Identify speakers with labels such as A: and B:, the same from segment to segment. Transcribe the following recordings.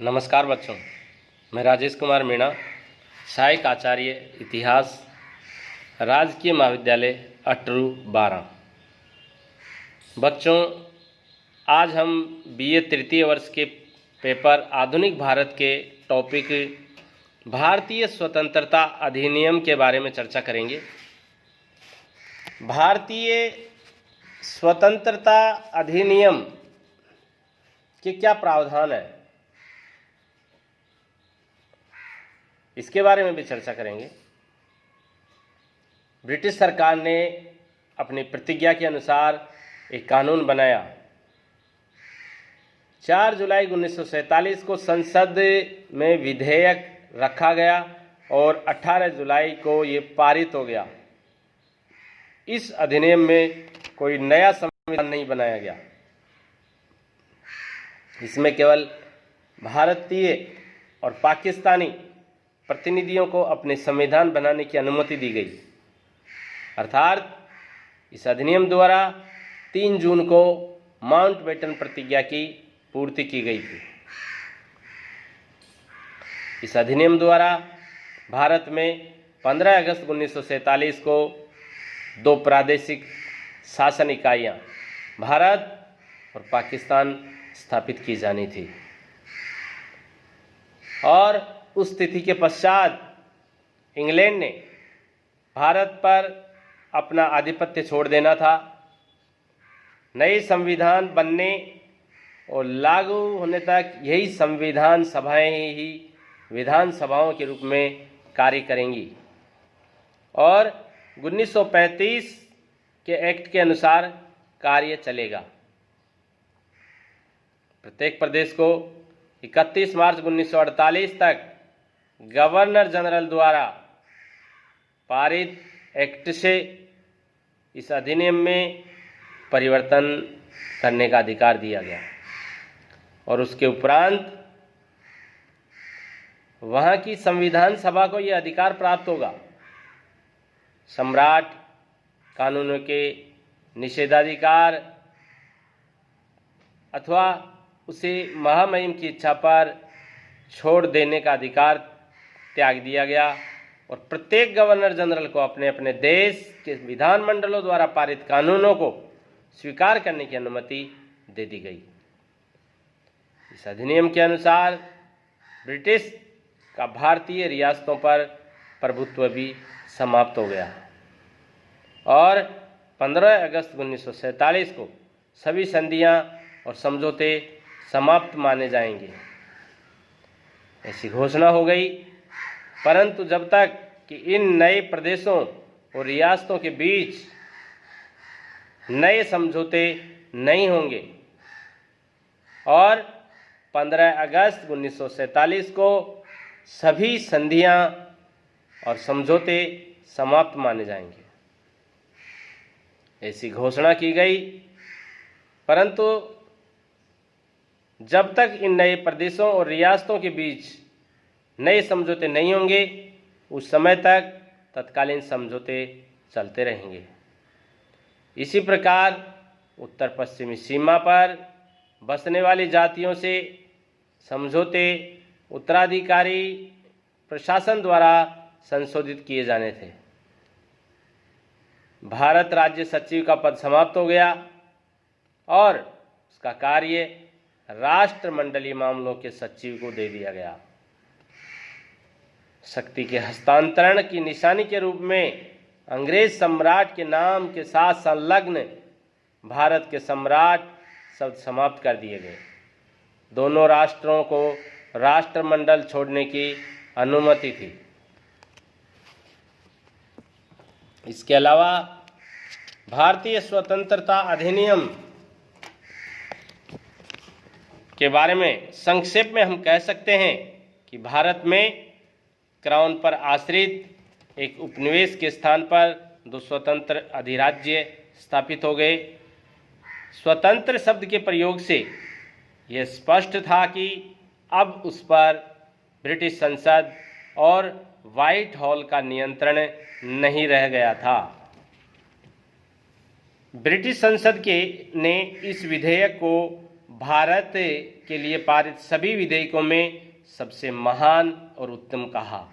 A: नमस्कार बच्चों, मैं राजेश कुमार मीणा, सहायक आचार्य इतिहास, राजकीय महाविद्यालय अटरू 12। बच्चों, आज हम बीए तृतीय वर्ष के पेपर आधुनिक भारत के टॉपिक भारतीय स्वतंत्रता अधिनियम के बारे में चर्चा करेंगे। भारतीय स्वतंत्रता अधिनियम के क्या प्रावधान है, इसके बारे में भी चर्चा करेंगे। ब्रिटिश सरकार ने अपनी प्रतिज्ञा के अनुसार एक कानून बनाया। 4 जुलाई 1947 को संसद में विधेयक रखा गया और 18 जुलाई को ये पारित हो गया। इस अधिनियम में कोई नया संविधान नहीं बनाया गया। इसमें केवल भारतीय और पाकिस्तानी प्रतिनिधियों को अपने संविधान बनाने की अनुमति दी गई। अर्थात इस अधिनियम द्वारा 3 जून को माउंटबेटन प्रतिज्ञा की पूर्ति की गई थी। इस अधिनियम द्वारा भारत में 15 अगस्त 1947 को 2 प्रादेशिक शासन इकाइयाँ भारत और पाकिस्तान स्थापित की जानी थी और उस तिथि के पश्चात इंग्लैंड ने भारत पर अपना आधिपत्य छोड़ देना था। नए संविधान बनने और लागू होने तक यही संविधान सभाएं ही विधानसभाओं के रूप में कार्य करेंगी और 1935 के एक्ट के अनुसार कार्य चलेगा। प्रत्येक प्रदेश को 31 मार्च 1948 तक गवर्नर जनरल द्वारा पारित एक्ट से इस अधिनियम में परिवर्तन करने का अधिकार दिया गया और उसके उपरांत वहाँ की संविधान सभा को यह अधिकार प्राप्त होगा। सम्राट कानूनों के निषेधाधिकार अथवा उसे महामहिम की इच्छा पर छोड़ देने का अधिकार त्याग दिया गया और प्रत्येक गवर्नर जनरल को अपने अपने देश के विधानमंडलों द्वारा पारित कानूनों को स्वीकार करने की अनुमति दे दी गई। इस अधिनियम के अनुसार ब्रिटिश का भारतीय रियासतों पर प्रभुत्व भी समाप्त हो गया और 15 अगस्त 1947 को सभी संधियां और समझौते समाप्त माने जाएंगे, ऐसी घोषणा हो गई। परंतु जब तक कि इन नए प्रदेशों और रियासतों के बीच नए समझौते नहीं होंगे और 15 अगस्त 1947 को सभी संधियां और समझौते समाप्त माने जाएंगे, ऐसी घोषणा की गई। परंतु जब तक इन नए प्रदेशों और रियासतों के बीच नए समझौते नहीं होंगे, उस समय तक तत्कालीन समझौते चलते रहेंगे। इसी प्रकार उत्तर पश्चिमी सीमा पर बसने वाली जातियों से समझौते उत्तराधिकारी प्रशासन द्वारा संशोधित किए जाने थे। भारत राज्य सचिव का पद समाप्त हो गया और उसका कार्य राष्ट्रमंडलीय मामलों के सचिव को दे दिया गया। शक्ति के हस्तांतरण की निशानी के रूप में अंग्रेज सम्राट के नाम के साथ संलग्न भारत के सम्राट शब्द समाप्त कर दिए गए। दोनों राष्ट्रों को राष्ट्रमंडल छोड़ने की अनुमति थी। इसके अलावा भारतीय स्वतंत्रता अधिनियम के बारे में संक्षेप में हम कह सकते हैं कि भारत में क्राउन पर आश्रित एक उपनिवेश के स्थान पर 2 स्वतंत्र अधिराज्य स्थापित हो गए। स्वतंत्र शब्द के प्रयोग से यह स्पष्ट था कि अब उस पर ब्रिटिश संसद और व्हाइट हॉल का नियंत्रण नहीं रह गया था। ब्रिटिश संसद ने इस विधेयक को भारत के लिए पारित सभी विधेयकों में सबसे महान और उत्तम कहा,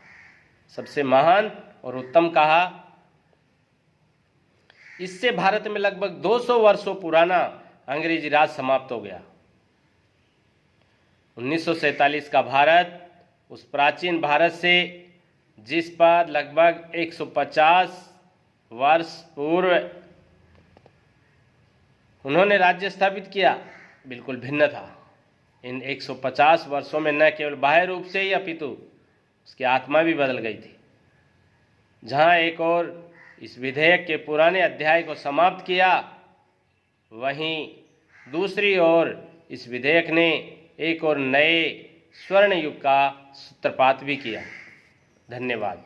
A: सबसे महान और उत्तम कहा। इससे भारत में लगभग 200 वर्षों पुराना अंग्रेजी राज समाप्त हो गया। 1947 का भारत उस प्राचीन भारत से जिस पर लगभग 150 वर्ष पूर्व उन्होंने राज्य स्थापित किया, बिल्कुल भिन्न था। इन 150 वर्षों में न केवल बाह्य रूप से ही अपितु उसकी आत्मा भी बदल गई थी। जहां एक और इस विधेयक के पुराने अध्याय को समाप्त किया, वहीं दूसरी ओर इस विधेयक ने एक और नए स्वर्ण युग का सूत्रपात भी किया। धन्यवाद।